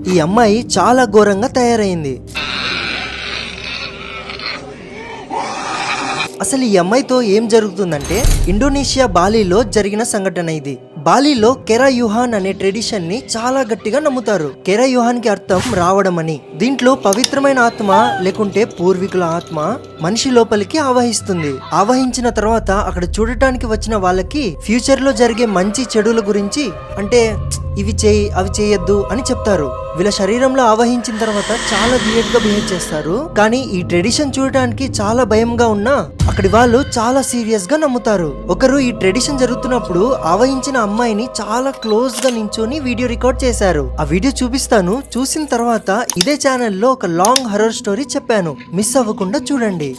ఈ అమ్మాయి చాలా ఘోరంగా తయారైంది. అసలు ఈ అమ్మాయితో ఏం జరుగుతుందంటే ఇండోనేషియా బాలీలో జరిగిన సంఘటన ఇది. బాలీలో కెరాయుహాన్ అనే ట్రెడిషన్ ని చాలా గట్టిగా నమ్ముతారు. కెరాయుహాన్ కి అర్థం రావడం అని. దీంట్లో పవిత్రమైన ఆత్మ లేకుంటే పూర్వీకుల ఆత్మ మనిషి లోపలికి ఆవహిస్తుంది. ఆవహించిన తర్వాత అక్కడ చూడటానికి వచ్చిన వాళ్ళకి ఫ్యూచర్ లో జరిగే మంచి చెడుల గురించి, అంటే ఇవి చేయి అవి చేయొద్దు అని చెప్తారు. వీళ్ళ శరీరంలో ఆవహించిన తర్వాత చాలా వియర్డ్ గా బిహేవ్ చేస్తారు. కానీ ఈ ట్రెడిషన్ చూడటానికి చాలా భయంగా ఉన్నా అక్కడి వాళ్ళు చాలా సీరియస్ గా నమ్ముతారు. ఒకరు ఈ ట్రెడిషన్ జరుగుతున్నప్పుడు ఆవహించిన అమ్మాయిని చాలా క్లోజ్ గా నించొని వీడియో రికార్డ్ చేశారు. ఆ వీడియో చూపిస్తాను. చూసిన తర్వాత ఇదే ఛానల్లో ఒక లాంగ్ హర్రర్ స్టోరీ చెప్పాను, మిస్ అవ్వకుండా చూడండి.